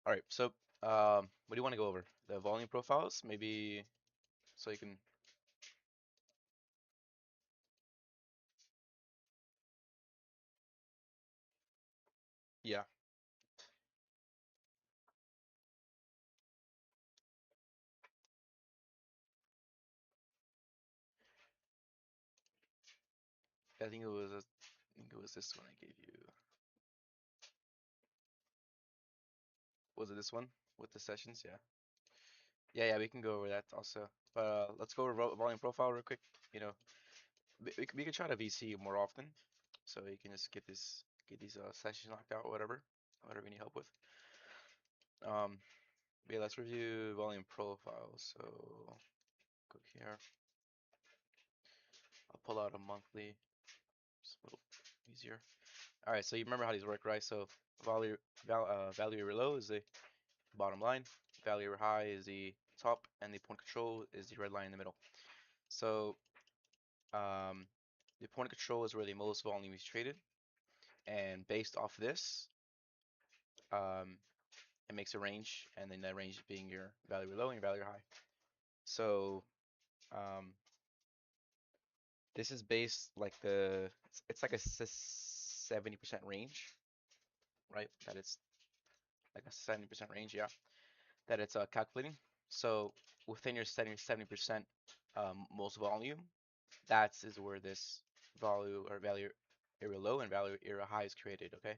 All right, so what do you want to go over? The volume profiles, maybe, so you can, yeah, I think it was, I think it was this one I gave you. Was it this one with the sessions? Yeah. Yeah, we can go over that also. But let's go over volume profile real quick. You know, we can try to VC more often, so you can just get these sessions knocked out, whatever you need help with. Um, yeah, let's review volume profile. So go here. I'll pull out a monthly, just a little easier. All right, so you remember how these work, right? So value low is the bottom line, value high is the top, and the point control is the red line in the middle. So um, the point control is where the most volume is traded, and based off this, um, it makes a range, and then that range being your value low and your value high. So um, this is based like it's like a 70% range, right? That it's like a 70% range, yeah. That it's calculating. So within your 70% most volume, that is where this value area low and value area high is created, okay?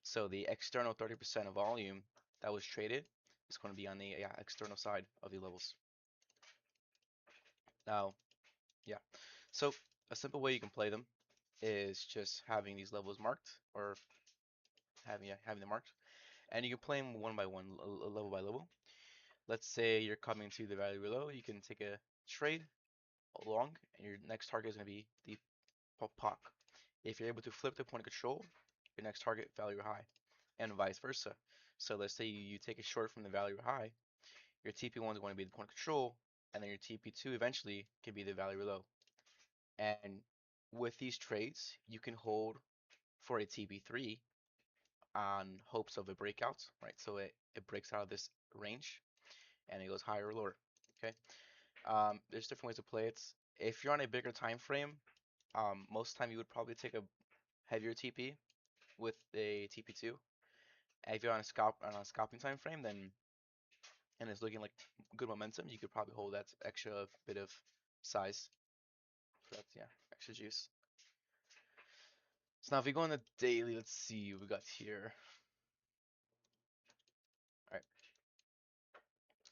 So the external 30% of volume that was traded is going to be on the external side of the levels. Now, yeah. So a simple way you can play them is just having these levels marked or having them marked, and you can play them one by one, level by level. Let's say you're coming to the value below, you can take a trade along, and your next target is going to be the POC. If you're able to flip the point of control, your next target value high, and vice versa. So let's say you take a short from the value high, your TP1 is going to be the point of control, and then your TP2 eventually can be the value low. And with these trades, you can hold for a TP3 on hopes of a breakout, right? So it breaks out of this range and it goes higher or lower. Okay. There's different ways to play it. If you're on a bigger time frame, most time you would probably take a heavier TP with a TP2. And if you're on a scalping time frame, then and it's looking like good momentum, you could probably hold that extra bit of size. So that's yeah, extra juice. So now if we go on the daily, let's see what we got here. All right.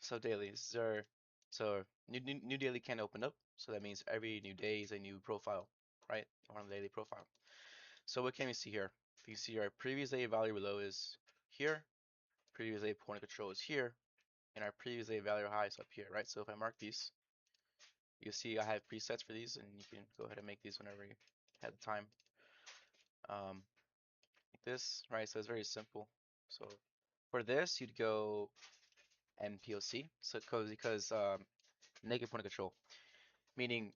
So dailies are so new daily can open up. So that means every new day is a new profile, right? On the daily profile. So what can we see here? You see our previous day value below is here, previous day point of control is here, and our previous day value high is up here, right? So if I mark these, you see I have presets for these, and you can go ahead and make these whenever you have the time. Like this, right? So it's very simple. So for this, you'd go NPOC, so because naked point of control, meaning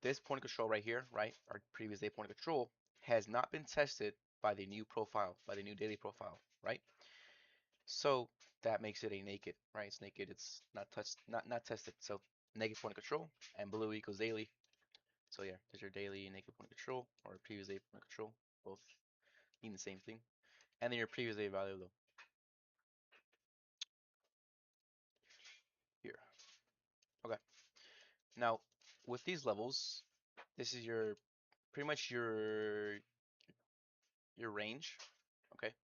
this point of control right here, right, our previous day point of control has not been tested by the new profile, by the new daily profile, right? So that makes it a naked, right? It's naked. It's not touched, not tested. So naked point of control and blue equals daily. So yeah, there's your daily naked point of control or previous day point of control. Both mean the same thing. And then your previous day value though here. Okay. Now with these levels, this is your pretty much your range. Okay.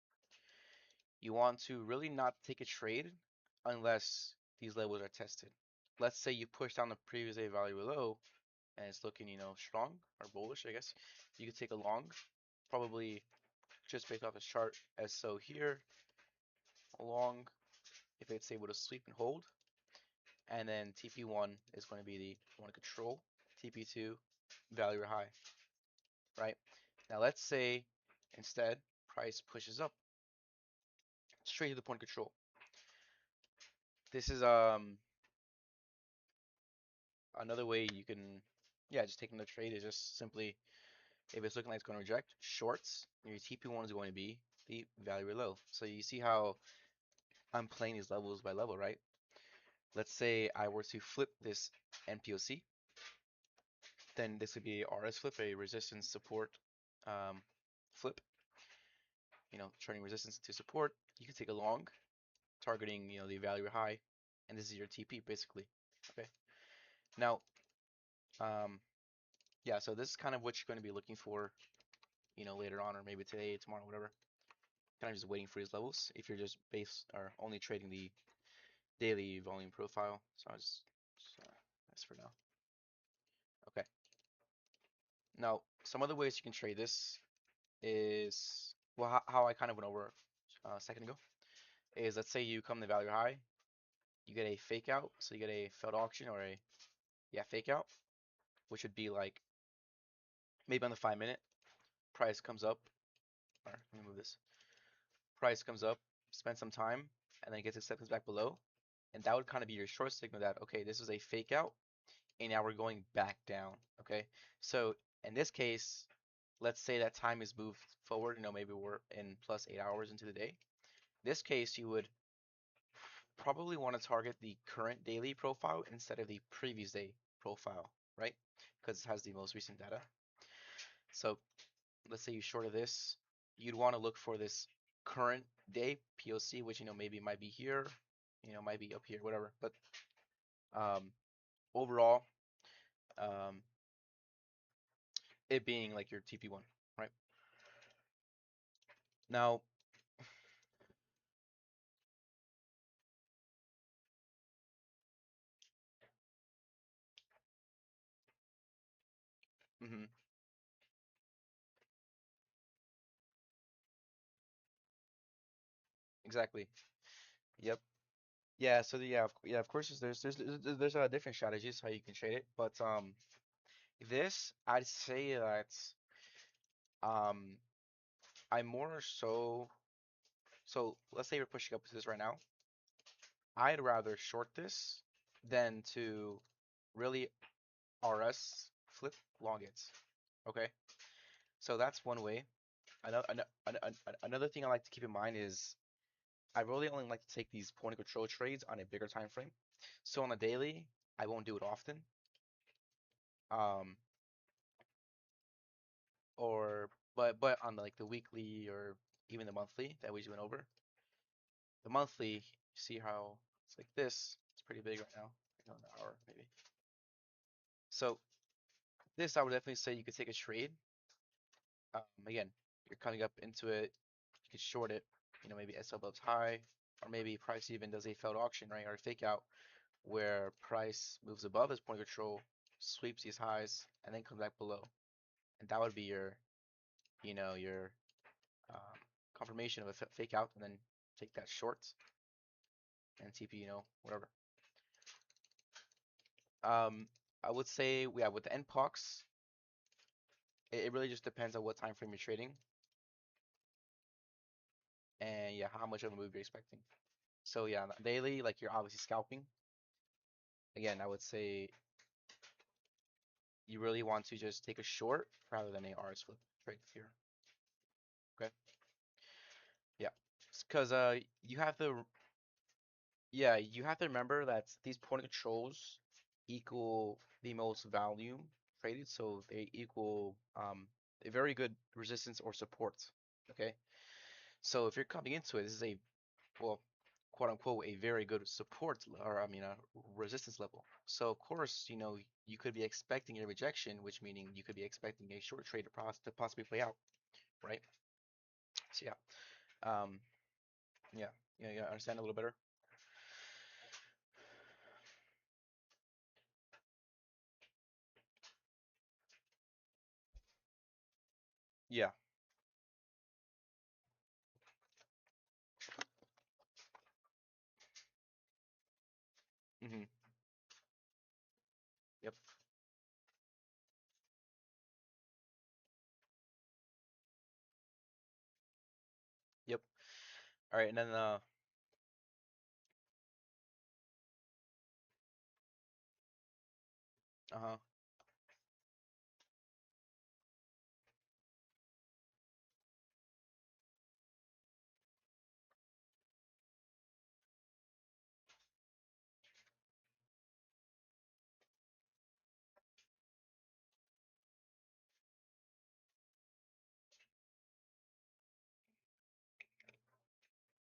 You want to really not take a trade unless these levels are tested. Let's say you push down the previous day value below and it's looking, strong or bullish, I guess. You could take a long, probably just based off this chart as so here, long, if it's able to sweep and hold. And then TP1 is going to be the one control, TP2, value or high, right? Now let's say instead price pushes up straight to the point control. This is another way you can, yeah, just taking the trade is just simply, if it's looking like it's going to reject, shorts, your TP1 is going to be the value low. So you see how I'm playing these levels by level, right? Let's say I were to flip this NPOC, then this would be a RS flip, a resistance support um, flip. Turning resistance to support. You can take a long, targeting the value high, and this is your TP basically. Okay. Now, um, yeah. So this is kind of what you're going to be looking for, later on, or maybe today, tomorrow, whatever. Kind of just waiting for these levels. If you're just base or only trading the daily volume profile, so I'll just that's for now. Okay. Now, some other ways you can trade this is, well, how I kind of went over a second ago is, let's say you come to value high, you get a fake out, so you get a failed auction or a, yeah, fake out, which would be like maybe on the 5 minute price comes up, or let me move this, price comes up, spend some time, and then it gets acceptance back below, and that would kind of be your short signal that, okay, this is a fake out, and now we're going back down. Okay, so in this case, let's say that time is moved forward, maybe we're in plus 8 hours into the day. In this case, you would probably want to target the current daily profile instead of the previous day profile, right? Because it has the most recent data. So let's say you shorted this, you'd want to look for this current day POC, which maybe might be here, might be up here, whatever. But um, overall, um, it being like your TP1, right? Now, mhm, exactly. Yep. Yeah. So yeah, of course, there's different strategies how you can trade it, but this I'd say that um I'm more so. So let's say we're pushing up to this right now. I'd rather short this than to really RS flip long it. Okay, so that's one way. Another thing I like to keep in mind is I really only like to take these point of control trades on a bigger time frame. So on a daily, I won't do it often. Um, or but on like the weekly or even the monthly that we just went over, the monthly, see how it's like this. It's pretty big right now. An hour maybe. So this I would definitely say you could take a trade. Again, you're coming up into it. You could short it. Maybe SL above high, or maybe price even does a failed auction, right, or a fake out where price moves above his point of control, sweeps these highs, and then comes back below. And that would be your um, confirmation of a fake out, and then take that short and TP, whatever. Um, I would say, yeah, with the NPOX, it really just depends on what time frame you're trading and yeah, how much of a move you're expecting. So yeah, daily, like you're obviously scalping. Again, I would say you really want to just take a short rather than a RS flip trade here. Okay. Yeah. Because you have to, yeah, you have to remember that these point controls equal the most volume traded, so they equal a very good resistance or support. Okay. So if you're coming into it, this is a, well, quote unquote, a very good support, or I mean a resistance level. So of course, you could be expecting a rejection, which meaning you could be expecting a short trade to possibly play out, right? So yeah, yeah, understand a little better. Yeah. Hmm. Yep. Yep. All right, and then uh-huh.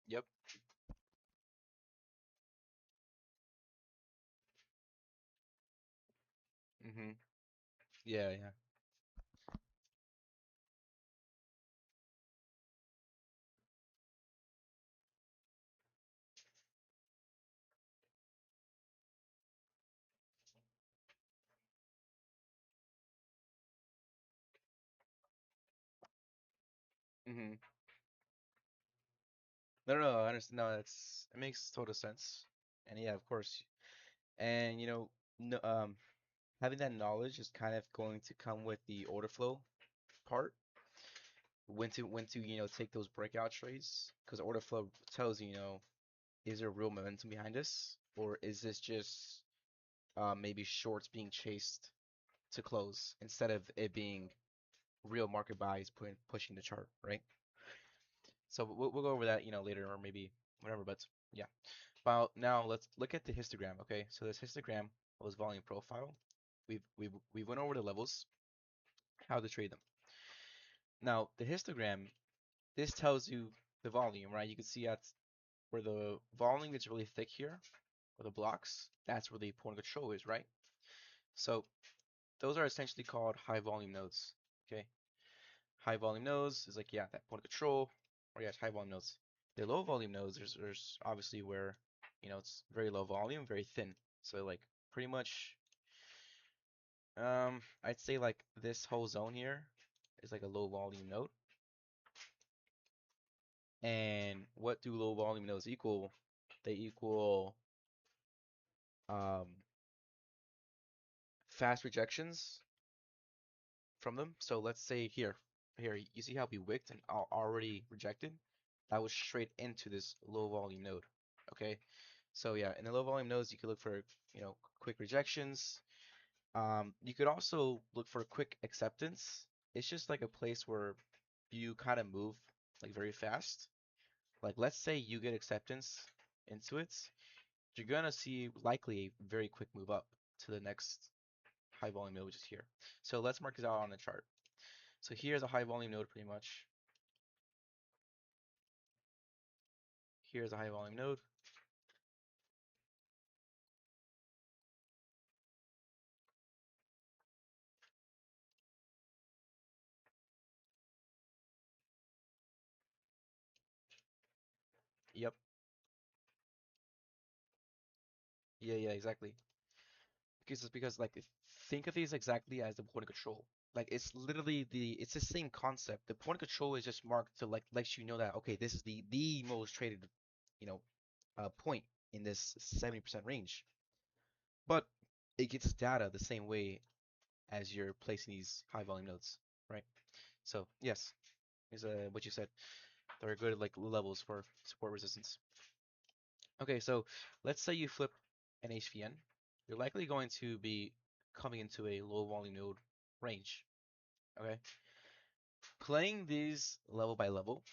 Yep. Mhm. Yeah, yeah. Mhm. No, no, no, I understand. No, it makes total sense. And yeah, of course. And no, having that knowledge is kind of going to come with the order flow part. When to take those breakout trades, because order flow tells you, is there real momentum behind this, or is this just maybe shorts being chased to close instead of it being real market buys pushing the chart, right? So we'll go over that, later or maybe whatever. But yeah. Well, now let's look at the histogram. Okay, so this histogram was volume profile. We went over the levels, how to trade them. Now the histogram, this tells you the volume, right? You can see at where the volume is really thick here, or the blocks, that's where the point of control is, right? So those are essentially called high volume nodes. Okay, high volume nodes is like, yeah, that point of control, or yeah, it's high volume nodes. The low volume nodes, there's obviously where it's very low volume, very thin. So like pretty much, I'd say like this whole zone here is like a low volume node. And what do low volume nodes equal? They equal um, fast rejections from them. So let's say here, you see how we wicked and already rejected? That was straight into this low volume node. Okay, so yeah, in the low volume nodes, you could look for, quick rejections. You could also look for quick acceptance. It's just like a place where you kind of move like very fast. Like let's say you get acceptance into it, you're gonna see likely a very quick move up to the next high volume node, which is here. So let's mark this out on the chart. So here's a high volume node pretty much. Here's a high volume node. Yep. Yeah, yeah, exactly. Because like think of these exactly as the point of control. Like it's the same concept. The point of control is just marked to like let you know that okay, this is the most traded, you know, point in this 70% range. But it gets data the same way as you're placing these high volume nodes, right? So yes, is what you said. They're good like levels for support resistance. Okay, so let's say you flip an HVN. You're likely going to be coming into a low volume node range. Okay, playing these level by level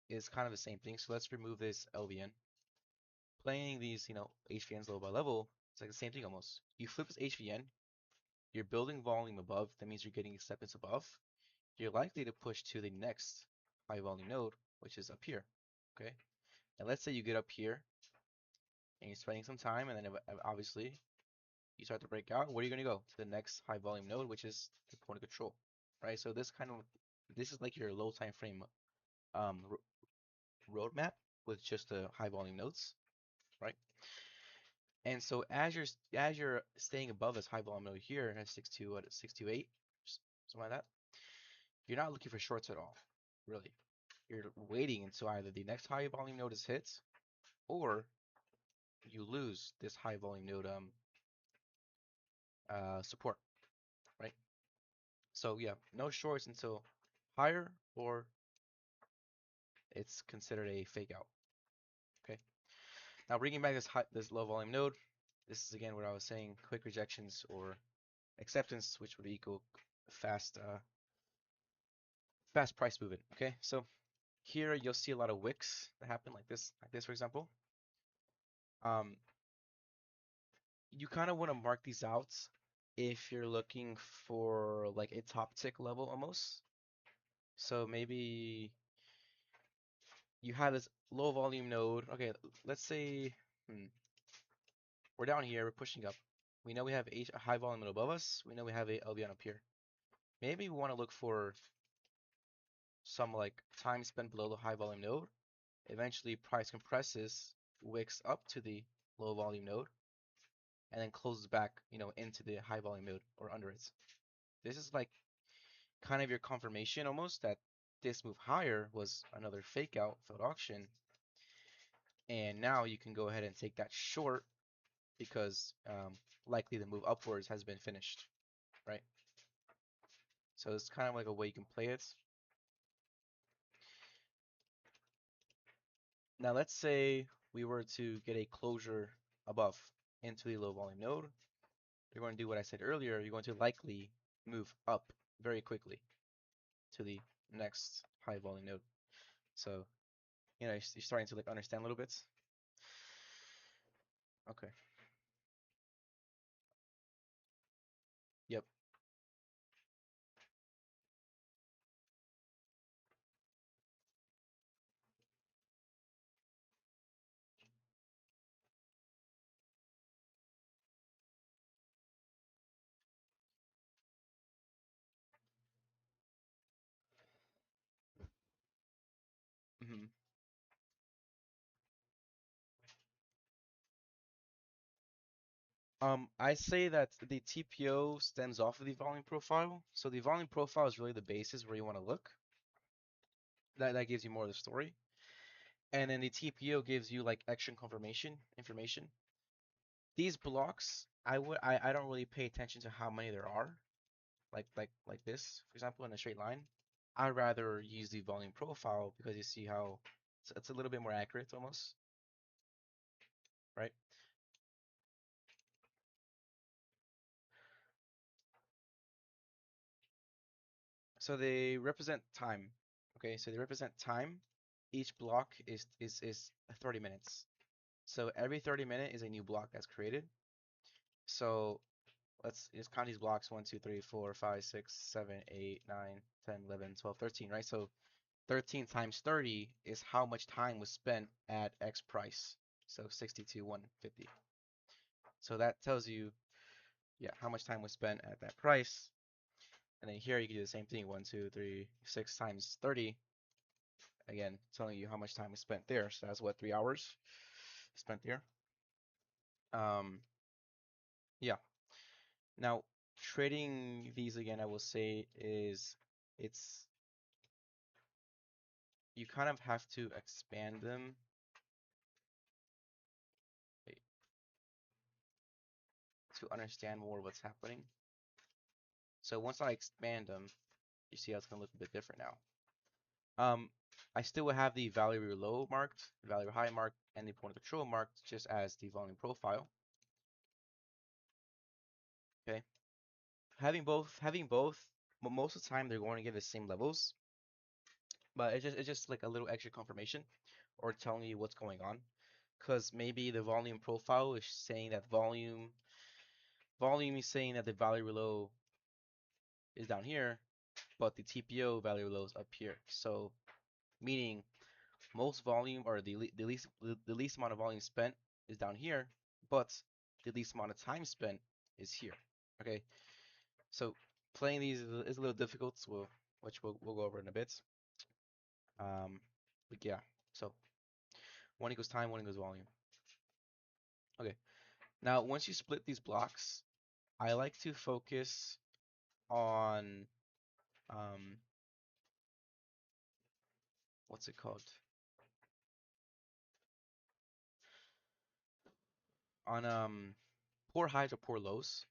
is kind of the same thing. So let's remove this LVN. Playing these, HVNs level by level, it's like the same thing almost. You flip this HVN, you're building volume above. That means you're getting acceptance above. You're likely to push to the next high volume node, which is up here. Okay, and let's say you get up here and you're spending some time, and then obviously you start to break out. Where are you going to go? To the next high volume node, which is the point of control, right? So this is like your low time frame um, roadmap with just the high volume nodes, right? And so as you're staying above this high volume node here at 6.2, what 6.28, something like that, you're not looking for shorts at all, really. You're waiting until either the next high volume node is hit or you lose this high volume node support, right? So yeah, no shorts until higher or it's considered a fake out. Okay. Now bringing back this low volume node, this is again what I was saying: quick rejections or acceptance, which would equal fast fast price movement. Okay. So here you'll see a lot of wicks that happen like this for example. Um, you kind of want to mark these out if you're looking for like a top tick level almost. So maybe you have this low volume node. Okay, let's say we're down here, we're pushing up. We know we have a high volume node above us. We know we have a LVN up here. Maybe we want to look for some like time spent below the high volume node. Eventually, price compresses, wicks up to the low volume node, and then closes back, into the high volume node or under it. This is like kind of your confirmation almost that this move higher was another fake out failed auction, and now you can go ahead and take that short because likely the move upwards has been finished, right? So it's kind of like a way you can play it. Now let's say we were to get a closure above into the low volume node. You're going to do what I said earlier. You're going to likely move up very quickly to the next high volume node. So, you're starting to like understand a little bit. Okay. Yep. hmm I say that the TPO stems off of the volume profile. So the volume profile is really the basis where you want to look. That gives you more of the story. And then the TPO gives you like action confirmation information. These blocks, I don't really pay attention to how many there are. Like this, for example, in a straight line. I'd rather use the volume profile because you see how it's a little bit more accurate almost, right? So they represent time. Okay, so they represent time. Each block is 30 minutes. So every 30 minute is a new block that's created. So let's just count these blocks 1, 2, 3, 4, 5, 6, 7, 8, 9, 10, 11, 12, 13, right? So 13 times 30 is how much time was spent at X price. So 62,150. So that tells you, yeah, how much time was spent at that price. And then here you can do the same thing, 1, 2, 3, 6 times 30. Again, telling you how much time was spent there. So that's what, 3 hours spent there. Um, yeah. Now, trading these again, I will say is it's you kind of have to expand them to understand more what's happening. So once I expand them, you see how it's gonna look a bit different now. I still will have the value low marked, value high marked, and the point of control marked just as the volume profile. Okay. Having both, most of the time they're going to give the same levels, but it's just like a little extra confirmation or telling you what's going on. Because maybe the volume profile is saying that volume is saying that the value low is down here, but the TPO value low is up here. So meaning most volume or the least amount of volume spent is down here, but the least amount of time spent is here. Okay, so playing these is a little difficult, so which we'll go over in a bit. But yeah, so one equals time, one equals volume. Okay, now once you split these blocks, I like to focus on um, what's it called? On poor highs or poor lows.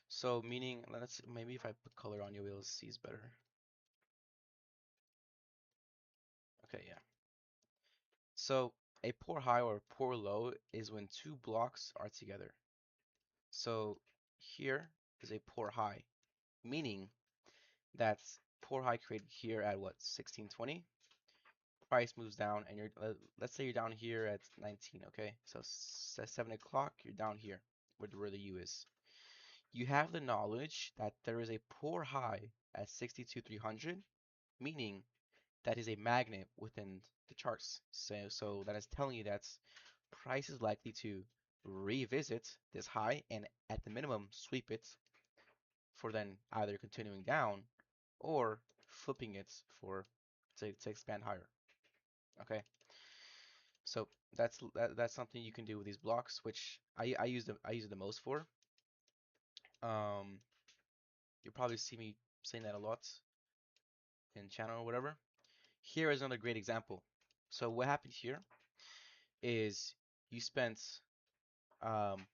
So meaning, let's maybe if I put color on, you'll be able to see better. Okay, yeah. So a poor high or poor low is when two blocks are together. So here is a poor high, meaning that's poor high created here at what, 1620? Price moves down and let's say you're down here at 19, okay? So at 7 o'clock, you're down here where the U is. You have the knowledge that there is a poor high at 62,300, meaning that is a magnet within the charts. So that is telling you that price is likely to revisit this high and at the minimum sweep it for then either continuing down or flipping it for to expand higher. Okay, so that's something you can do with these blocks, which I use it the most for. Um, you'll probably see me saying that a lot in channel or whatever. Here is another great example. So what happened here is you spent um,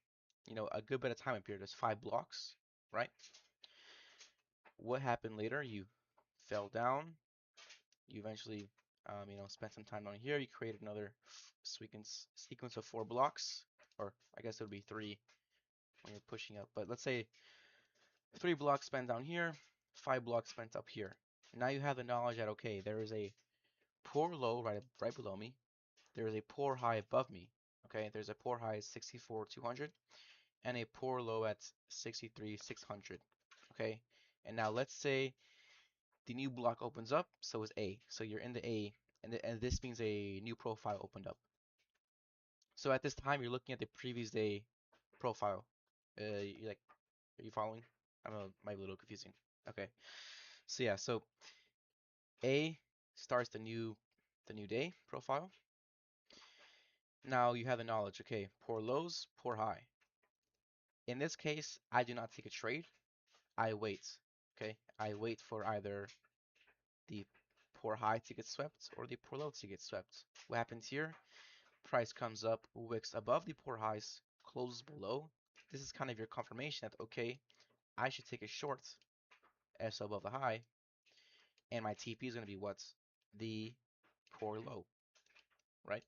a good bit of time up here. There's 5 blocks, right? What happened later? You fell down. You eventually, spent some time down here. You created another sequence of 4 blocks, or I guess it would be 3 when you're pushing up. But let's say 3 blocks spent down here, 5 blocks spent up here. Now you have the knowledge that okay, there is a poor low right below me. There is a poor high above me. Okay, there's a poor high at 64,200 and a poor low at 63,600. Okay, and now let's say the new block opens up, so is A. So you're in the A, and this means a new profile opened up. So at this time, you're looking at the previous day profile. You like, are you following? Might be a little confusing. Okay, so yeah, so A starts the new day profile. Now you have the knowledge. Okay, poor lows, poor high. In this case, I do not take a trade. I wait. Okay, I wait for either the poor high to get swept or the poor low to get swept. What happens here? Price comes up, wicks above the poor highs, closes below. This is kind of your confirmation that okay, I should take a short S above the high, and my TP is going to be what's the poor low, right?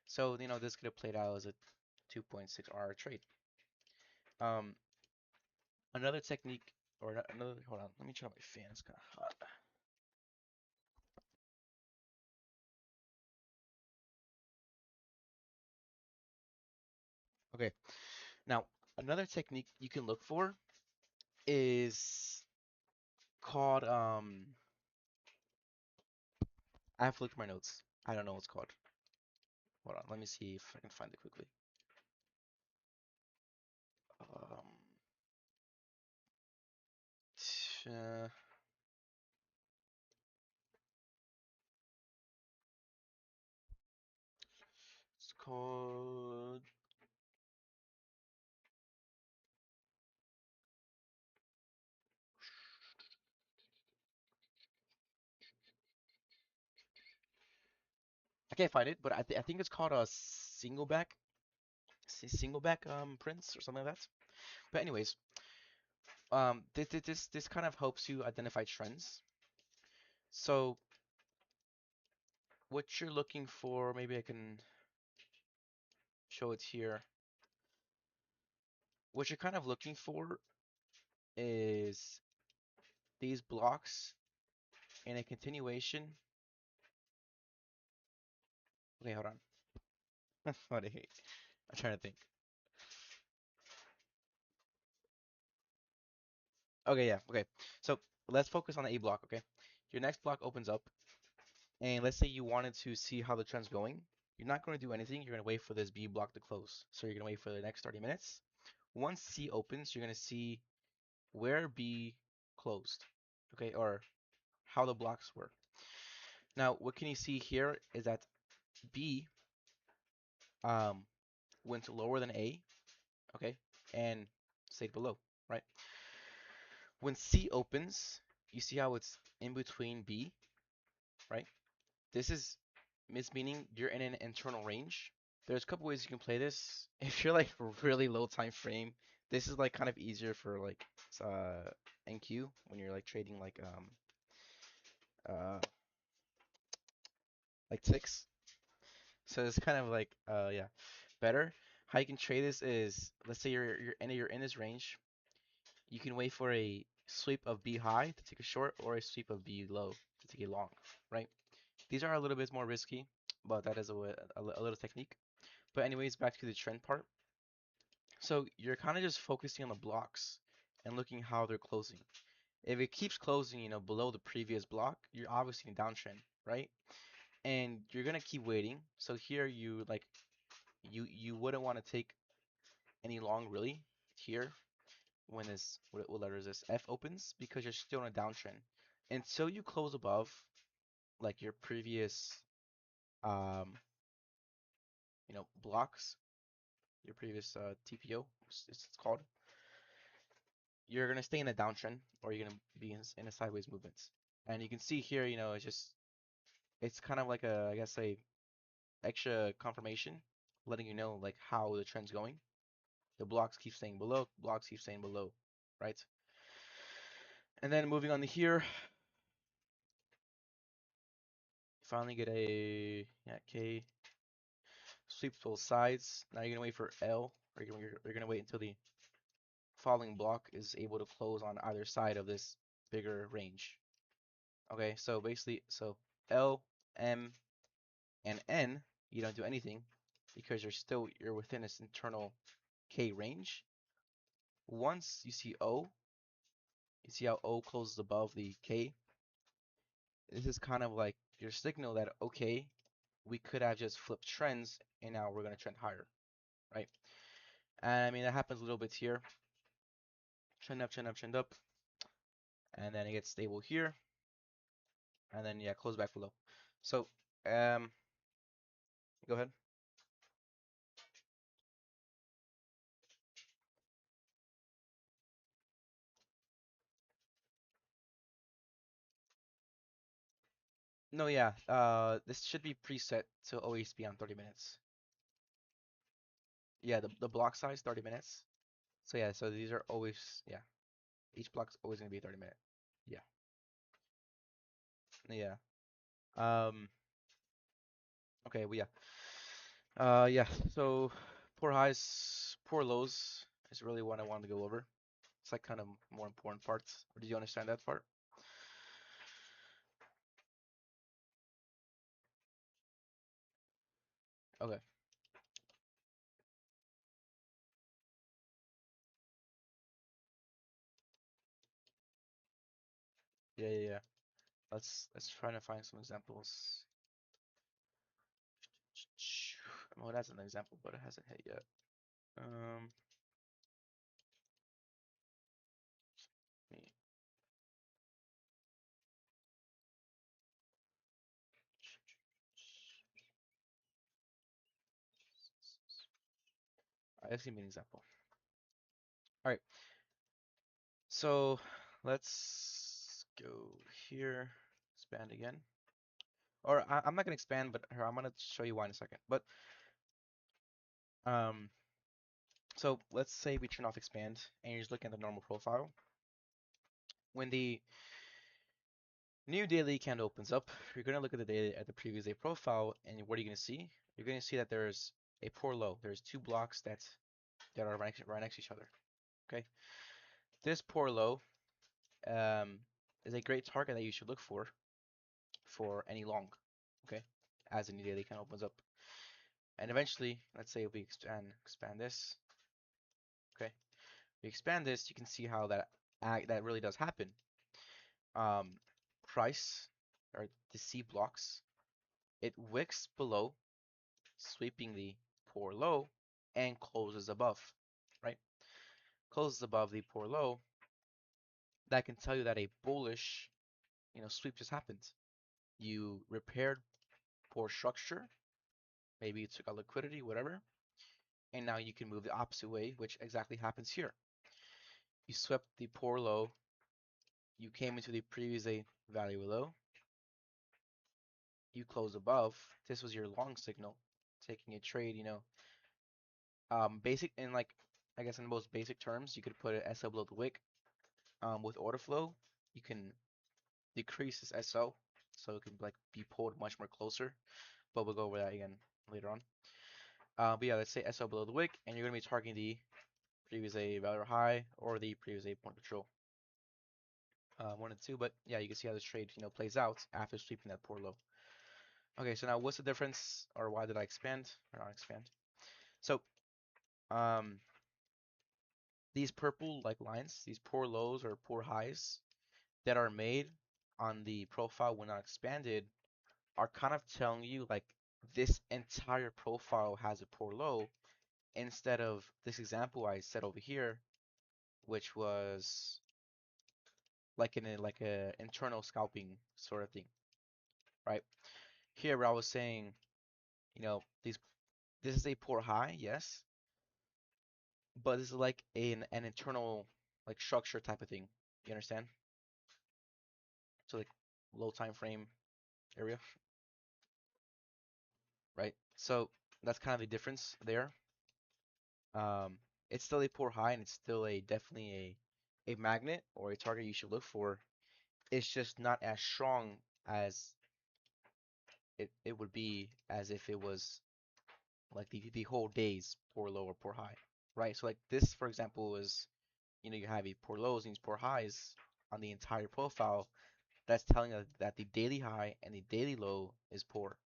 So this could have played out as a 2.6 hour trade. Um, another technique or another hold on, let me turn on my fan. It's kind of hot. Okay, now another technique you can look for is called I have to look at my notes. I don't know what's called. Hold on, let me see if I can find it quickly. Um, uh, it's called. I can't find it, but I think it's called a single back prints or something like that. But anyways, this kind of helps you identify trends. So what you're looking for, maybe I can show it here. What you're kind of looking for is these blocks in a continuation. Okay, hold on. What I hate. I'm trying to think. Okay, yeah, okay. So let's focus on the A block, okay? Your next block opens up, and let's say you wanted to see how the trend's going. You're not going to do anything. You're going to wait for this B block to close. So you're going to wait for the next 30 minutes. Once C opens, you're going to see where B closed, okay, or how the blocks were. Now, what can you see here is that B um, went lower than A, okay, and stayed below, right? When C opens, you see how it's in between B, right? This is meaning you're in an internal range. There's a couple ways you can play this. If you're like really low time frame, this is like kind of easier for like NQ when you're like trading uh like ticks. So it's kind of like yeah, better. How you can trade this is let's say you're in this range. You can wait for a sweep of B high to take a short or a sweep of B low to take a long, right? These are a little bit more risky, but that is a little technique. But anyways, back to the trend part. So you're kind of just focusing on the blocks and looking how they're closing. If it keeps closing, below the previous block, you're obviously in downtrend. right? And you're gonna keep waiting. So here you like you wouldn't want to take any long really here when this what letter is this F opens because you're still in a downtrend until you close above like your previous um blocks, your previous TPO it's called. You're gonna stay in a downtrend or you're gonna be in a sideways movement. And you can see here, it's just it's kind of like a I guess a extra confirmation, letting you know like how the trend's going. The blocks keep staying below, blocks keep staying below, right? And then moving on to here, finally get a yeah, K, sweeps both sides. Now you're gonna wait for L, or you're gonna wait until the following block is able to close on either side of this bigger range. Okay, so basically, so L, M, and N, you don't do anything because you're within this internal K range. Once you see O, you see how O closes above the K. This is kind of like your signal that okay, we could have just flipped trends and now we're gonna trend higher, right? And I mean that happens a little bit here. Trend up, trend up, trend up, and then it gets stable here, and then yeah, close back below. So go ahead. No, yeah, this should be preset to always be on 30 minutes. Yeah, the block size 30 minutes. So yeah, so these are always yeah, each block's always gonna be 30 minute. Yeah, yeah. Um, okay, well yeah. Yeah. So poor highs, poor lows is really what I wanted to go over. It's like kind of more important parts. Or did you understand that part? Okay. Yeah, yeah, yeah. Let's try to find some examples. Well, that's an example, but it hasn't hit yet. Um, let's give me an example. All right. So let's go here. Expand again. Or I'm not gonna expand, but here, I'm gonna show you why in a second. But um, so let's say we turn off expand and you're just looking at the normal profile. When the new daily candle opens up, you're gonna look at the daily at the previous day profile, and what are you gonna see? You're gonna see that there's a poor low. There's two blocks that are right next to each other. Okay, this poor low um, is a great target that you should look for any long. Okay, as the new daily candle opens up, and eventually, let's say we expand this. Okay, we expand this, you can see how that really does happen. Um, price or the C blocks, it wicks below, sweeping the poor low, and closes above, right? Closes above the poor low. That can tell you that a bullish, sweep just happened. You repaired poor structure, maybe you took out liquidity, whatever, and now you can move the opposite way, which exactly happens here. You swept the poor low, you came into the previous day value low, you close above. This was your long signal, taking a trade, basic in like I guess in the most basic terms, you could put an SL below the wick. With order flow, you can decrease this SL so it can like be pulled much more closer. But we'll go over that again later on. But yeah, let's say SL below the wick, and you're gonna be targeting the previous A value high or the previous A point control. One and two, but yeah, you can see how this trade plays out after sweeping that poor low. Okay, so now what's the difference, or why did I expand or not expand? So um, these purple like lines, these poor lows or poor highs that are made on the profile when not expanded, are kind of telling you like this entire profile has a poor low instead of this example I said over here, which was like in a internal scalping sort of thing, right? Here where I was saying, these this is a poor high, yes, but this is like an internal like structure type of thing. You understand? So like low time frame area, right? So that's kind of the difference there. Um, it's still a poor high and it's still a definitely a magnet or a target you should look for. It's just not as strong as it would be as if it was like the whole day's poor low or poor high, right? So like this, for example, is you have a poor lows and these poor highs on the entire profile. That's telling us that the daily high and the daily low is poor,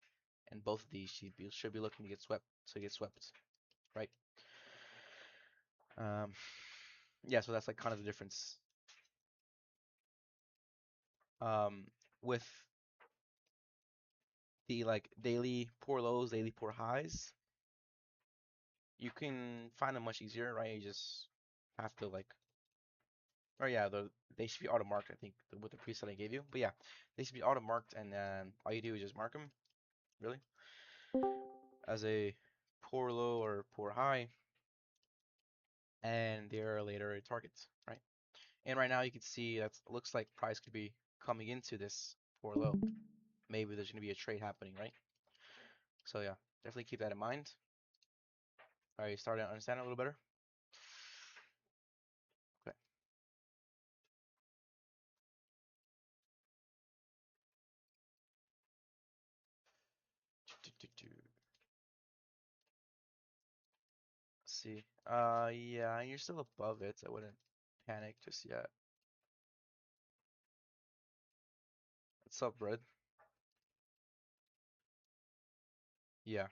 and both of these should be looking to get swept right? Um, yeah, so that's like kind of the difference. Um, with the like daily poor lows, daily poor highs, you can find them much easier, right? You just have to like, or yeah, they should be auto marked, I think, with the preset I gave you. But yeah, they should be auto marked, and then all you do is just mark them, really, as a poor low or poor high, and they're later a target, right? And right now you can see that looks like price could be coming into this poor low. Maybe there's going to be a trade happening, right? So yeah, definitely keep that in mind. Are you starting to understand it a little better? Okay. Let's see. Yeah, you're still above it. I wouldn't panic just yet. What's up, Red? Yeah.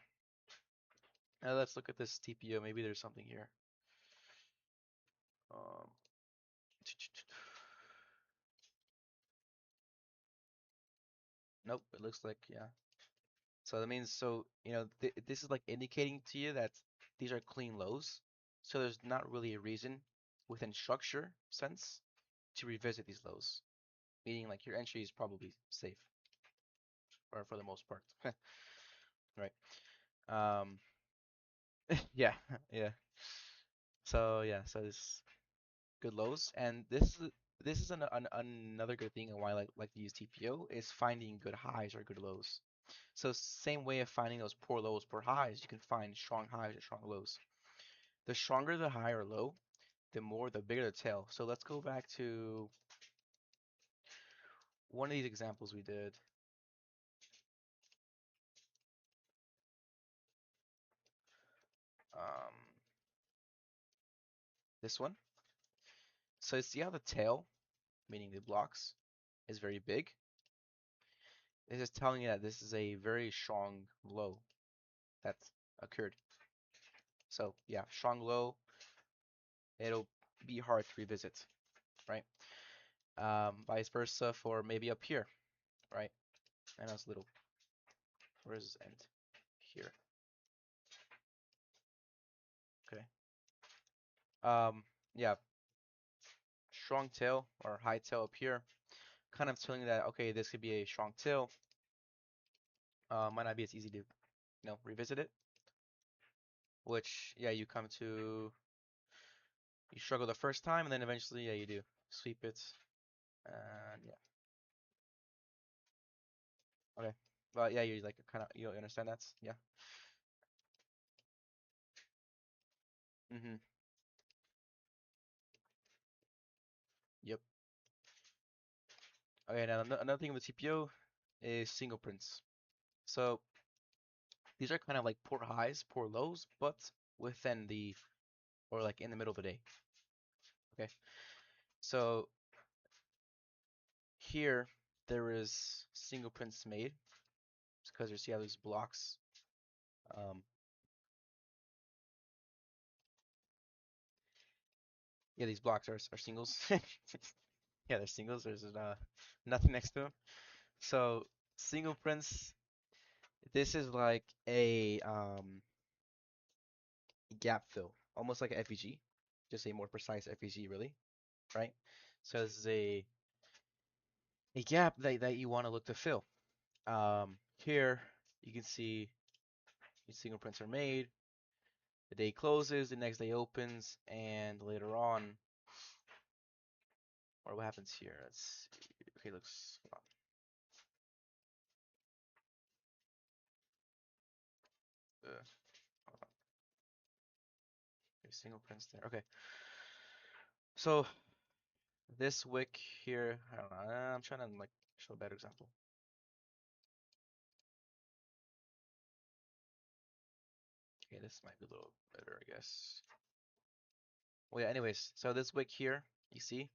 Now let's look at this TPO. Maybe there's something here. Um, nope. It looks like yeah. So that means this is like indicating to you that these are clean lows. So there's not really a reason within structure sense to revisit these lows. Meaning like your entry is probably safe, or for the most part. Right. Um, yeah, yeah. So yeah, so this good lows, and this is another good thing and why I like to use TPO is finding good highs or good lows. So same way of finding those poor lows, poor highs, you can find strong highs or strong lows. The stronger the high or low, the bigger the tail. So let's go back to one of these examples we did. Um, this one. So see how the tail, meaning the blocks, is very big. This is telling you that this is a very strong low that occurred. So yeah, strong low, it'll be hard to revisit, right? Vice versa for maybe up here, right? And that's little, where does this end? Here, okay. Yeah, strong tail or high tail up here, kind of telling you that, okay, this could be a strong tail. Might not be as easy to, revisit it, which, yeah, you struggle the first time, and then eventually, yeah, you do. Sweep it, and yeah, okay. Well, yeah, you like kind of, you understand that? Yeah. Mm-hmm. Yep. Okay, now another thing with TPO is single prints. So these are kind of like poor highs, poor lows, but within or like in the middle of the day. Okay. So here there is single prints made because you see how these blocks. Um, yeah, these blocks are singles. Yeah, they're singles. There's nothing next to them. So single prints. This is like a gap fill, almost like an FEG, just a more precise FEG, really, right? So this is a gap that you want to look to fill. Here you can see these single prints are made. The day closes, the next day opens, and later on, or what happens here? Let's see. Okay, looks. Hold on. Okay, single prints there. Okay, so this wick here, I don't know. I'm trying to like show a better example. Okay, this might be a little better, I guess. Well, yeah. Anyways, so this wick here, you see,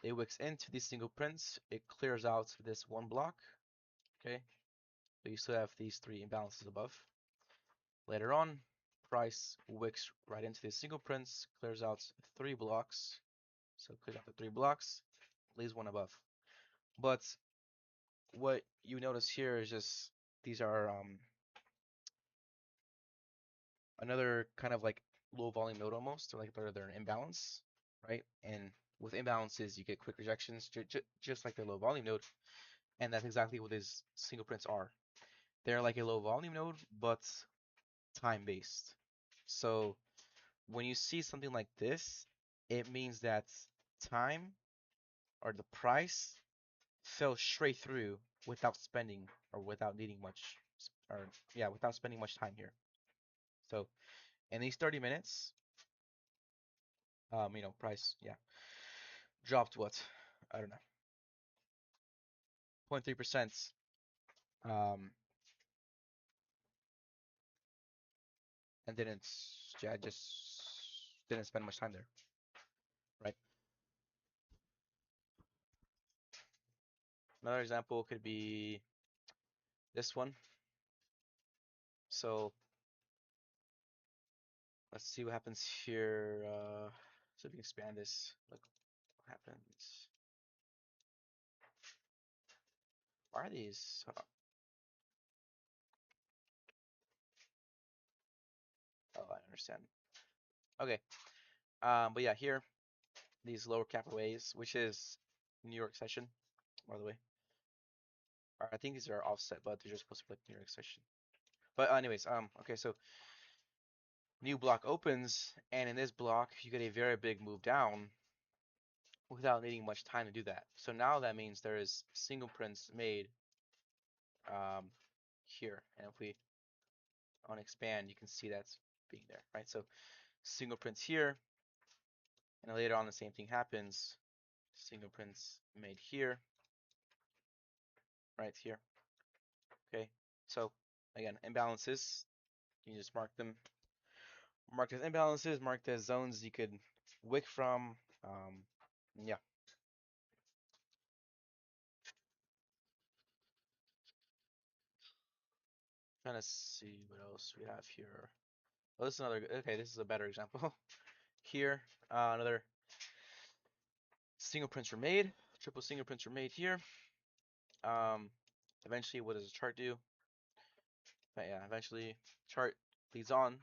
it wicks into these single prints. It clears out this one block. Okay, but you still have these three imbalances above. Later on, price wicks right into these single prints, clears out three blocks. So clears out the three blocks, leaves one above. But what you notice here is just these are another kind of like low volume node almost, or like they're an imbalance, right? And with imbalances, you get quick rejections, just like the low volume node, and that's exactly what these single prints are. They're like a low volume node, but time based. So when you see something like this, it means that time or the price fell straight through without spending or without needing much, or yeah, without spending much time here. So in these 30 minutes, price, yeah, dropped what? I don't know, 0.3%. Um, and didn't, yeah, just didn't spend much time there, right? Another example could be this one. So let's see what happens here. So if we expand this, look what happens. Why are these? Oh, I understand. Okay. But yeah, here these lower capital A's, which is New York session, by the way. Or I think these are offset, but they're just supposed to be like New York session. But anyways, okay, so new block opens, and in this block you get a very big move down without needing much time to do that. So now that means there is single prints made um, here, and if we on expand, you can see that's being there, right? So single prints here, and later on the same thing happens. Single prints made here, right here. Okay, so again, imbalances, you just mark them, marked as imbalances, marked as zones you could wick from. Yeah, trying to see what else we have here. Oh, this is another. Okay, this is a better example. Here, another single prints were made. Triple single prints were made here. Um, eventually, what does the chart do? But yeah, eventually, chart leads on,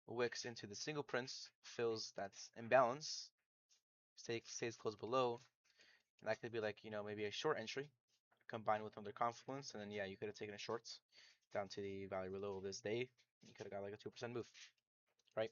wicks into the single prints, fills that imbalance, stays close below, and that could be like maybe a short entry combined with another confluence, and then yeah, you could have taken a short down to the value below of this day. You could have got like a 2% move, right?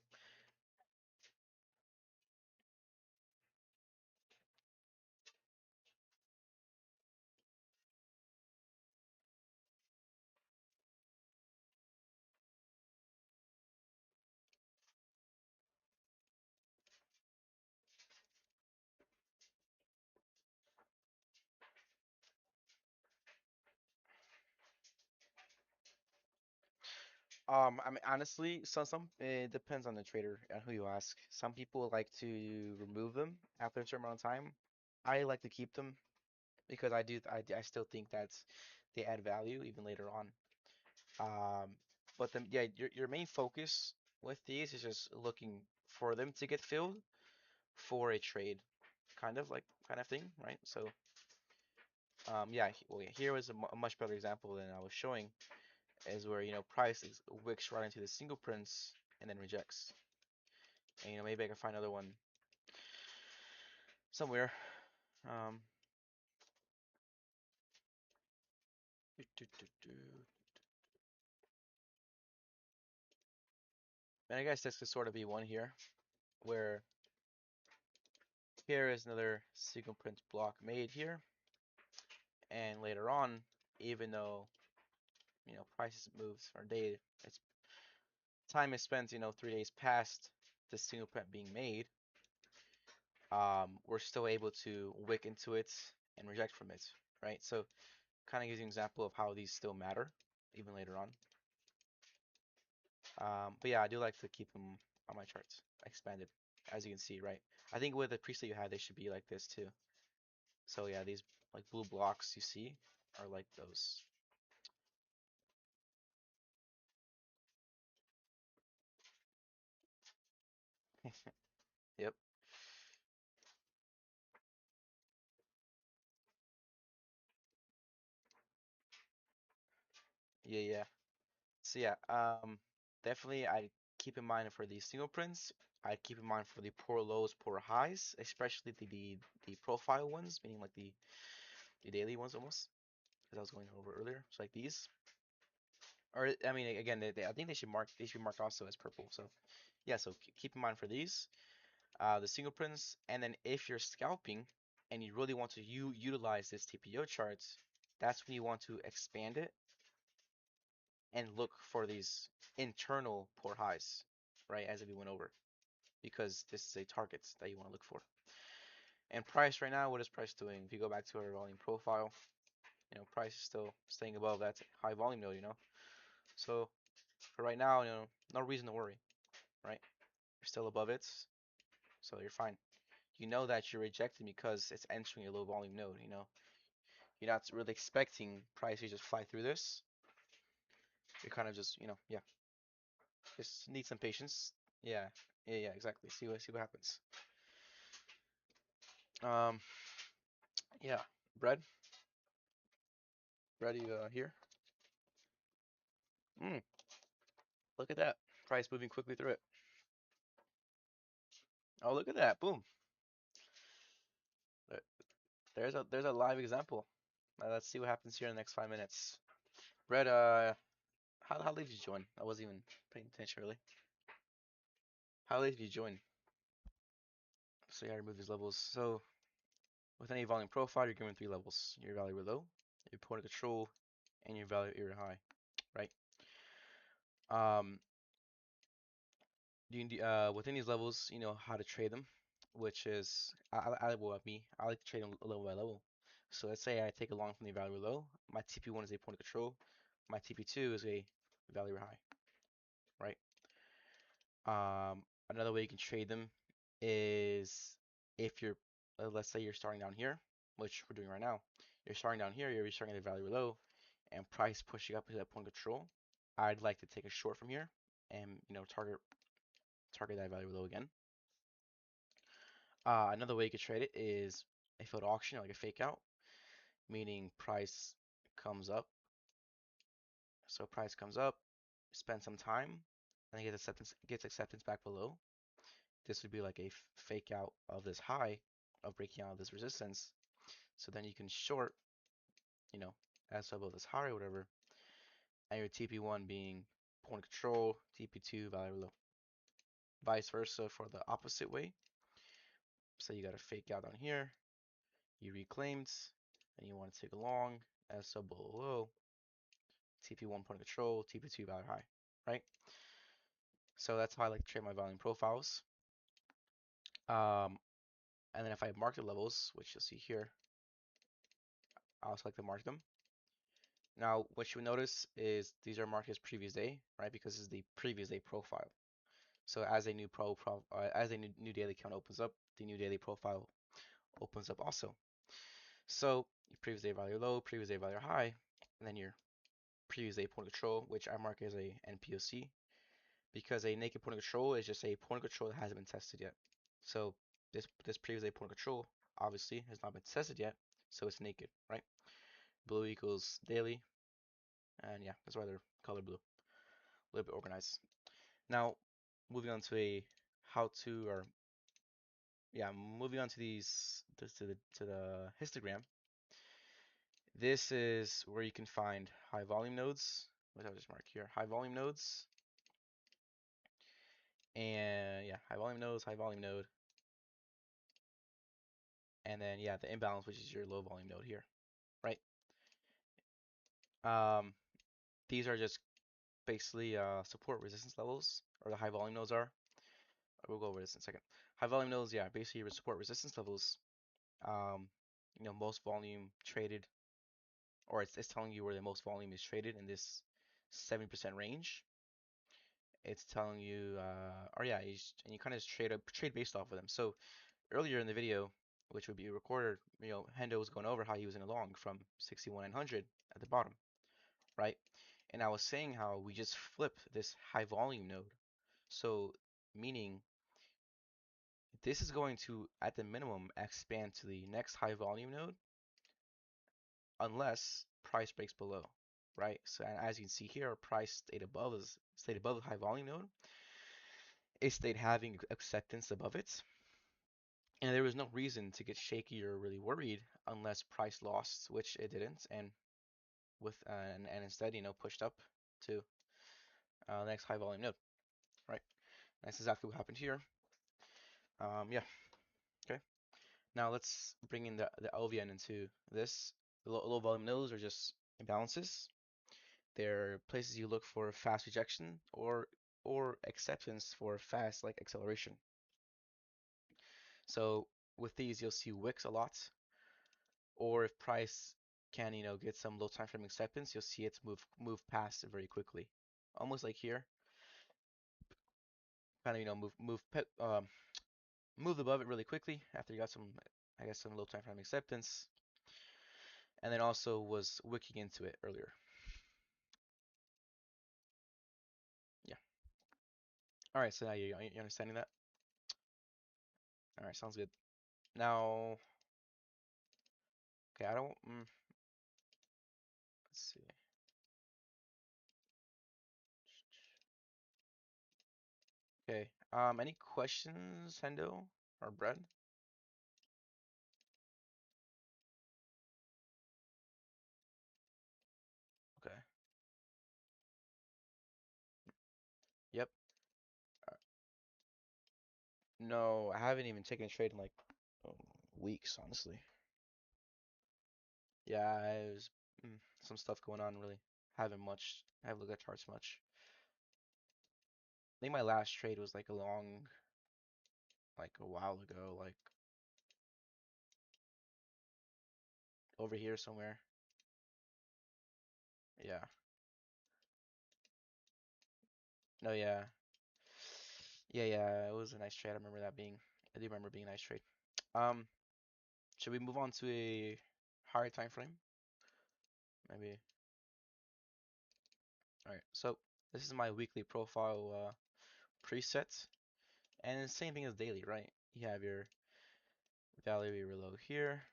I mean, honestly, some it depends on the trader and who you ask. Some people like to remove them after a certain amount of time. I like to keep them because I still think that they add value even later on. Um, but yeah, your main focus with these is just looking for them to get filled for a trade, kind of thing, right? So yeah, well, yeah, here was a much better example than I was showing. is where price wicks right into the single prints and then rejects. And maybe I can find another one somewhere. Um, do, do, do, do. And I guess this could sort of be one here, where here is another single print block made here, and later on, even though prices moves or day, it's time is spent, 3 days past the single print being made, we're still able to wick into it and reject from it, right? So kind of gives you an example of how these still matter even later on. But yeah, I do like to keep them on my charts expanded, as you can see, right? I think with the preset you have, they should be like this too. So yeah, these like blue blocks you see are like those. Yep. Yeah, yeah. So yeah, definitely I keep in mind for these single prints. I keep in mind for the poor lows, poor highs, especially the profile ones, meaning like the daily ones almost, as I was going over earlier. So like these, or I mean again, I think they should mark also as purple. So yeah, so keep in mind for these, the single prints, and then if you're scalping and you really want to utilize this TPO charts, that's when you want to expand it and look for these internal poor highs, right? As we went over, because this is a target that you want to look for. And price right now, what is price doing? If you go back to our volume profile, price is still staying above that high volume node. So for right now, no reason to worry, right? You're still above it, so you're fine. You know that you're rejecting because it's entering a low volume node. You're not really expecting price to just fly through this. You're kind of just, yeah, just need some patience. Yeah, yeah, yeah, exactly. See what happens. Um, yeah, bread, bread, you here? Mm, look at that. Price moving quickly through it. Oh, look at that. Boom. There- There's a live example. Let's see what happens here in the next 5 minutes. Bread, how late did you join? I wasn't even paying attention really. How late did you join? So yeah, remove these levels. So with any volume profile, you're given 3 levels. Your value low, your point of control, and your value area high, right? Um, within these levels, you know how to trade them, which is well, me, I like to trade them level by level. So let's say I take a long from the value low. My TP1 is a point of control. My TP2 is a value high, right? Another way you can trade them is if you're, let's say you're starting down here, which we're doing right now. You're starting down here, you're starting at the value low, and price pushing up to that point of control. I'd like to take a short from here and target that value low again. Another way you could trade it is a failed auction, like a fake out, meaning price comes up. So price comes up, spend some time, and gets acceptance back below. This would be like a fake out of this high, of breaking out of this resistance. So then you can short, you know, as above this high or whatever, and your TP1 being point control, TP2 value low. Vice versa for the opposite way. So you got a fake out on here, you reclaimed, and you want to take a long, as sub below, TP1 point control, TP2 value high, right? So that's how I like to trade my volume profiles. Um, and then if I have market levels, which you'll see here, I also like to mark them. Now, what you notice is these are marked as previous day, right? Because this is the previous day profile. So as a new daily count opens up, the new daily profile opens up also. So your previous day value low, previous day value high, and then your previous day point of control, which I mark as a NPOC, because a naked point of control is just a point of control that hasn't been tested yet. So this previous day point of control obviously has not been tested yet, so it's naked, right? Blue equals daily, And yeah, that's why they're color blue, a little bit organized. Now, moving on to a how to, or yeah, moving on to these to the histogram. This is where you can find high volume nodes, which I'll just mark here, high volume nodes, and yeah, high volume nodes, high volume node, and then yeah, the imbalance, which is your low volume node here, right? Um, these are just basically support resistance levels, or the high volume nodes are. We'll go over this in a second. High volume nodes, yeah, basically support resistance levels. Um, most volume traded, or it's telling you where the most volume is traded in this 70% range. It's telling you, or yeah, and you kind of trade based off of them. So earlier in the video, which would be recorded, Hendo was going over how he was in a long from 61,900 at the bottom, right? And I was saying how we just flip this high volume node. So meaning this is going to, at the minimum, expand to the next high volume node unless price breaks below, right? So and as you can see here, price stayed above the high volume node. It stayed having acceptance above it, and there was no reason to get shaky or really worried unless price lost, which it didn't, and and instead pushed up to the next high volume node, right? That's exactly what happened here. Yeah, okay. Now let's bring in the LVN into this. The low volume nodes are just imbalances. They're places you look for fast rejection or acceptance for fast like acceleration. So with these, you'll see wicks a lot, or if price can get some low time frame acceptance, you'll see it move past it very quickly, almost like here, kind of move above it really quickly after you got some, I guess, some low time frame acceptance, and then also was wicking into it earlier. Yeah. All right. So now you understanding that? All right. Sounds good. Now, okay. I don't. Let's see. Okay. Any questions, Hendo or Brad? Okay. Yep. Uh, No, I haven't even taken a trade in like um, weeks, honestly. Yeah, it was some stuff going on. Really, haven't looked at charts much. I think my last trade was like like a while ago, like over here somewhere. Yeah. No, yeah. Yeah. It was a nice trade. I do remember being a nice trade. Um, should we move on to a higher time frame? Maybe. All right. So this is my weekly profile preset, and the same thing as daily, right? You have your value below here.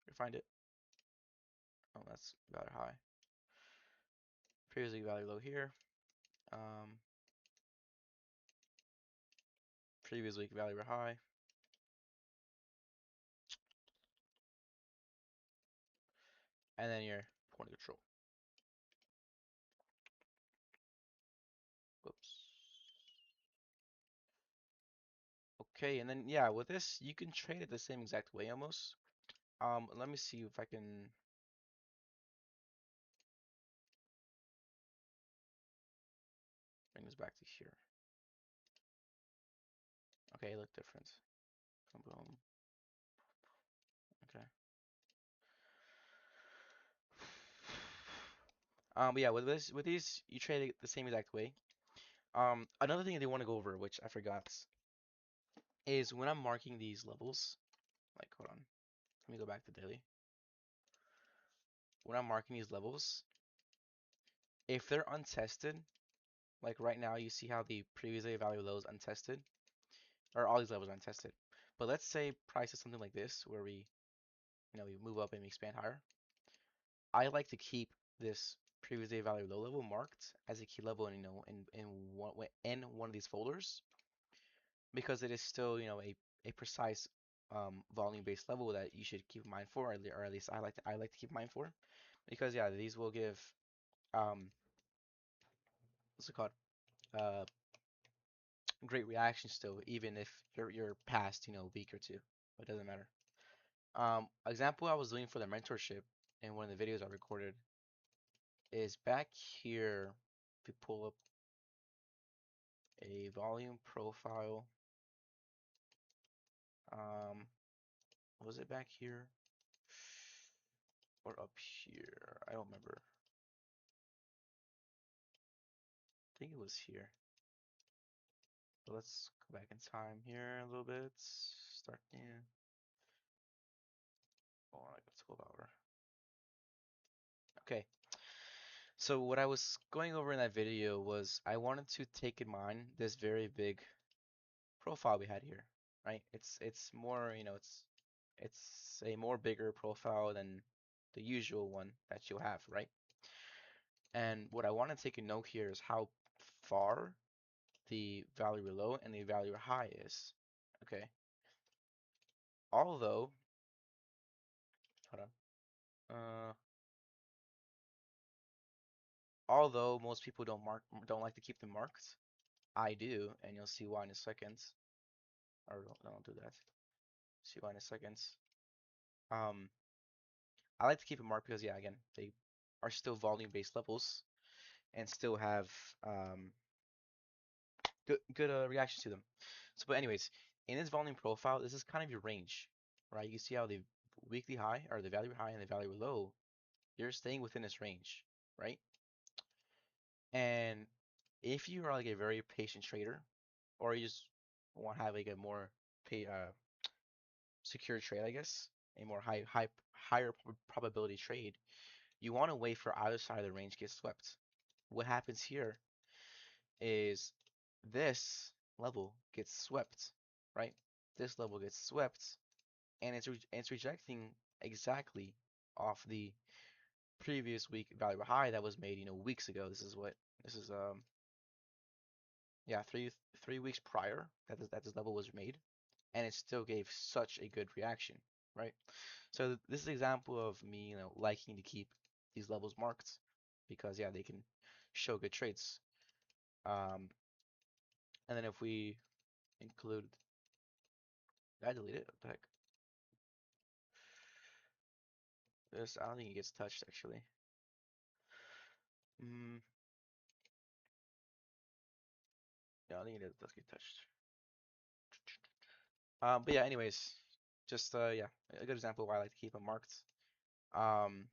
You find it. Oh, that's about high. Previous week value low here. Um, previous week value were high, and then your point of control. Whoops. Okay, and then yeah, with this you can trade it the same exact way almost. Let me see if I can bring this back to here. Okay, it looked different. Boom, boom. Okay. But yeah, with these you trade it the same exact way. Another thing they want to go over, which I forgot, is when I'm marking these levels. Like, hold on, let me go back to daily. When I'm marking these levels, if they're untested, like right now, you see how the previously value low is untested, or all these levels are untested. But let's say price is something like this, where we we move up and we expand higher. I like to keep this previous day value low level marked as a key level in one of these folders because it is still a precise volume based level that you should keep in mind for, or at least I like to keep in mind for, because yeah, these will give um what's it called, uh great reaction still, even if you're past a week or two. It doesn't matter. Example I was doing for the mentorship in one of the videos I recorded is back here. If we pull up a volume profile, um, was it back here or up here? I don't remember. I think it was here. But let's go back in time here a little bit. Start in. Oh, I got 12 hour. Okay. So what I was going over in that video was I wanted to take in mind this very big profile we had here, right? It's more, it's a more bigger profile than the usual one that you'll have, right? And what I want to take a note here is how far the value low and the value high is. Okay. Although, hold on. Uh, although most people don't like to keep them marked, I do, and you'll see why in a second. Or don't do that. See why in a second. Um, I like to keep it marked because yeah, again, they are still volume-based levels and still have good reactions to them. So, but anyways, in this volume profile, this is kind of your range, right? You see how the weekly high or the value high and the value low, they're staying within this range, right? And if you are like a very patient trader, or you just want to have like a more secure trade, I guess, a more higher probability trade, you want to wait for either side of the range gets swept. What happens here is this level gets swept, right? This level gets swept, and it's rejecting exactly off the previous week value high that was made, weeks ago. This is yeah, three weeks prior that this level was made, and it still gave such a good reaction, right? So this is an example of me, liking to keep these levels marked because yeah, they can show good traits. Um, and then if we include, did I delete it? What the heck? This, I don't think it gets touched actually. Mm, yeah, I don't think it does get touched. But yeah, anyways, just yeah, a good example of why I like to keep them marked. Um,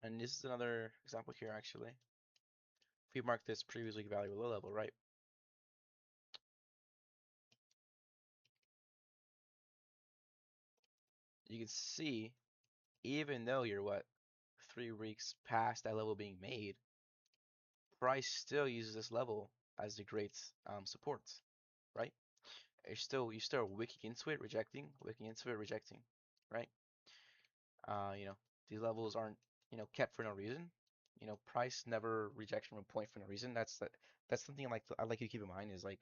and this is another example here actually. If we mark this previously value low level, right? You can see, even though you're what 3 weeks past that level being made, price still uses this level as the great support, right? You still wicking into it, rejecting, wicking into it, rejecting, right? These levels aren't kept for no reason. Price never rejects from a point for no reason. That's something I like you to keep in mind is like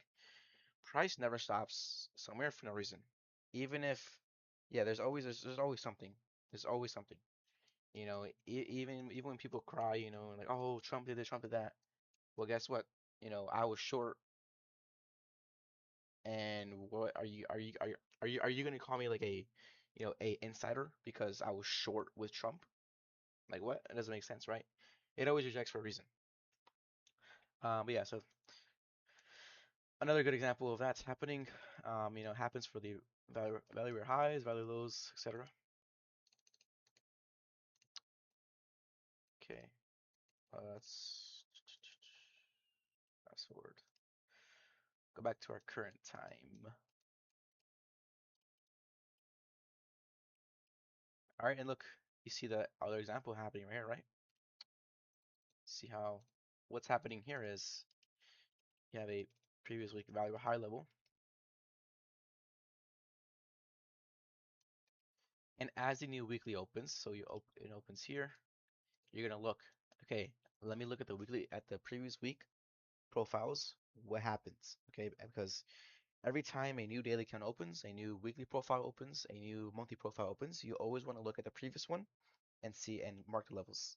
price never stops somewhere for no reason. Even if yeah, there's always something. There's always something. Even when people cry, like oh Trump did this, Trump did that. Well, guess what? I was short, and what are you gonna call me like a insider because I was short with Trump? Like what? It doesn't make sense, right? It always rejects for a reason. But yeah, so another good example of that's happening, happens for the value highs, value lows, etc. Okay, let's fast forward. Go back to our current time. All right, and look, you see the other example happening right here, right? See how what's happening here is you have a previous week value high level, And as the new weekly opens, so it opens here, you're gonna look. Okay, let me look at the previous week profiles. What happens? Okay, because every time a new daily account opens, a new weekly profile opens, a new monthly profile opens, you always want to look at the previous one and see and mark the levels.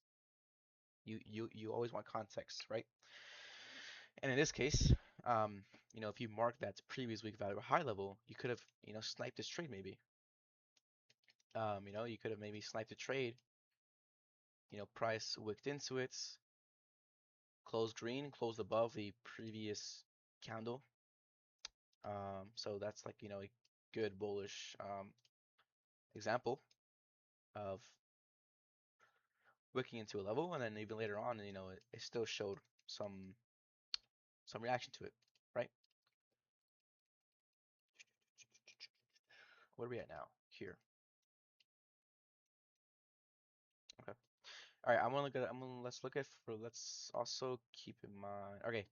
You always want context, right? And in this case, um, if you mark that previous week value high level, you could have, sniped this trade maybe. You could have maybe sniped a trade, price wicked into it, closed green, closed above the previous candle. So that's like, a good bullish example of wicking into a level, and then even later on, it still showed some reaction to it, right? Where are we at now? Here. Okay. All right. Let's also keep in mind. Okay.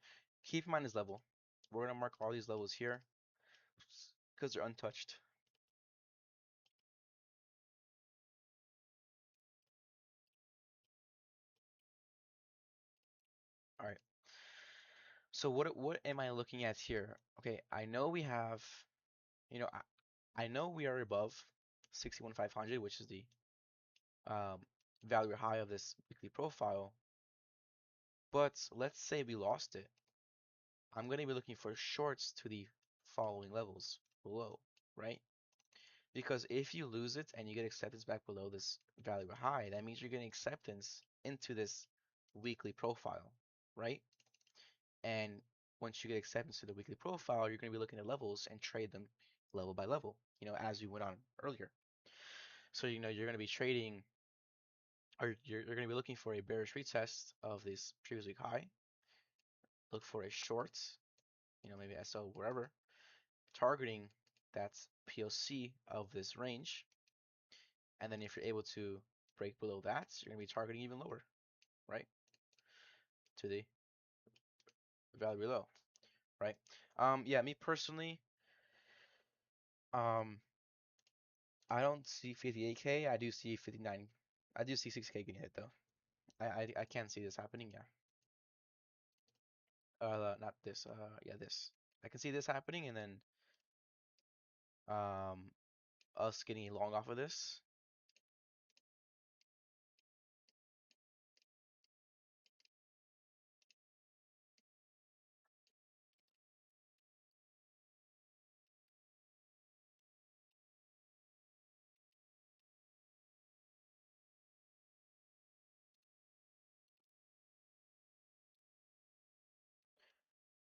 Keep in mind this level. We're gonna mark all these levels here because they're untouched. All right. So what am I looking at here? Okay. I know we have, I know we are above 61,500, which is the um, value high of this weekly profile. But let's say we lost it. I'm going to be looking for shorts to the following levels below, right? Because if you lose it and you get acceptance back below this value high, that means you're getting acceptance into this weekly profile, right? And once you get acceptance to the weekly profile, you're going to be looking at levels and trade them level by level, as we went on earlier. So, you're going to be trading, or you're going to be looking for a bearish retest of this previous week high. Look for a short, maybe SL, wherever, targeting that POC of this range. And then if you're able to break below that, you're going to be targeting even lower, right? To the value below, right? Yeah, me personally, um, I don't see 58K. I do see 59. I do see 6K getting hit though. I can't see this happening. Yeah. Not this. Yeah, this. I can see this happening, and then um, us getting a long off of this.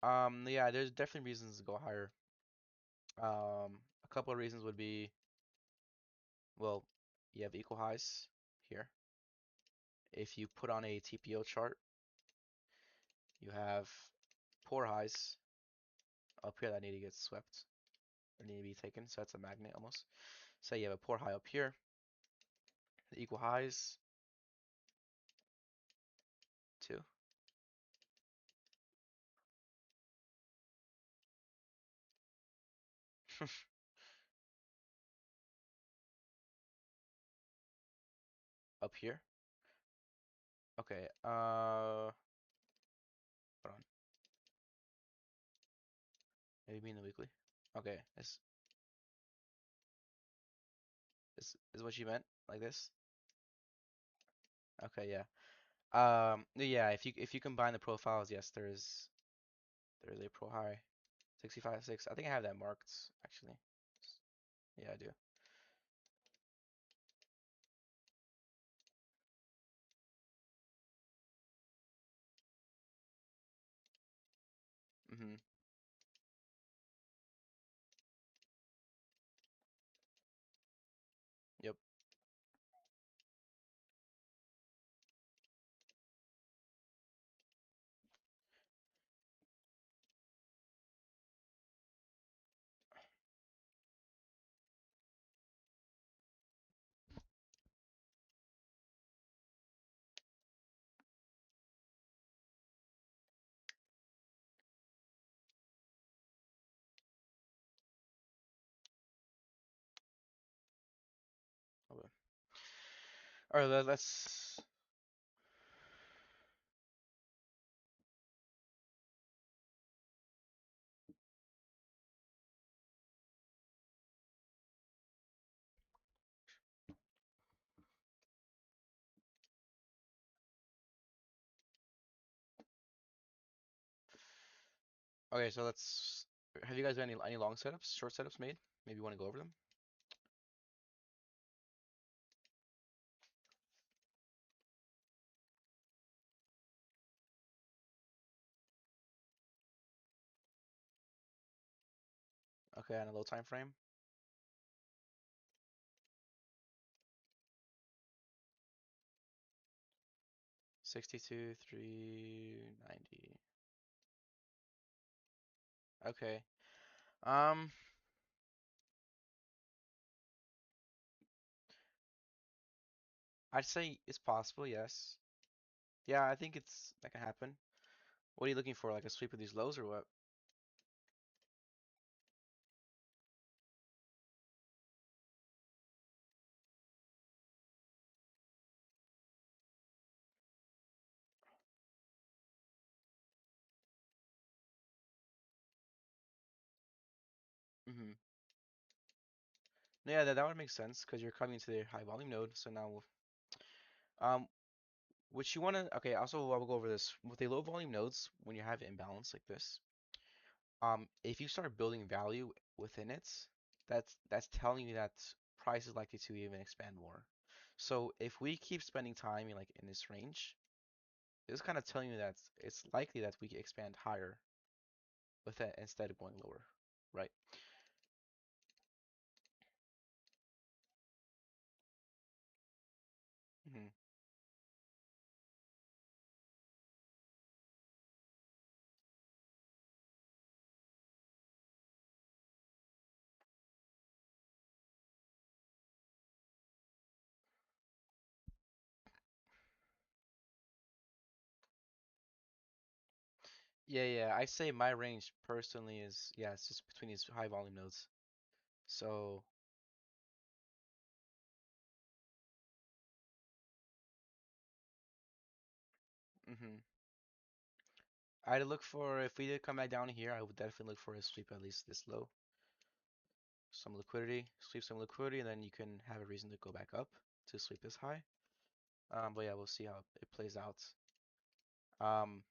Yeah, there's definitely reasons to go higher. A couple of reasons would be, well, you have equal highs here. If you put on a TPO chart, you have poor highs up here that need to get swept or need to be taken. So that's a magnet almost. So you have a poor high up here, the equal highs, too. Up here. Okay, hold on. Maybe in the weekly. Okay, this is what you meant, like this. Okay, yeah. Yeah. If you combine the profiles, yes, there's a pro high, 65.6. I think I have that marked actually. Yeah, I do. Mhm. Yep. All right, let's. Okay, so let's. Have you guys got any long setups, short setups made? Maybe you want to go over them. Okay, on a low time frame. 62, 390. Okay. Um, I'd say it's possible, yes. Yeah, I think that can happen. What are you looking for? Like a sweep of these lows or what? Mm-hmm. Yeah, that would make sense because you're coming to the high volume node. So now, um, what you want to, okay, also I'll go over this. With the low volume nodes, when you have imbalance like this, if you start building value within it, that's telling you that price is likely to even expand more. So if we keep spending time in like in this range, this is kind of telling you that it's likely that we can expand higher with it instead of going lower, right? Hmm. Yeah, yeah. I say my range personally is, yeah, it's just between these high volume nodes. So, hmm I'd look for, if we did come back down here, I would definitely look for a sweep at least this low. Some liquidity, sweep some liquidity, and then you can have a reason to go back up to sweep this high. But yeah, we'll see how it plays out. Um,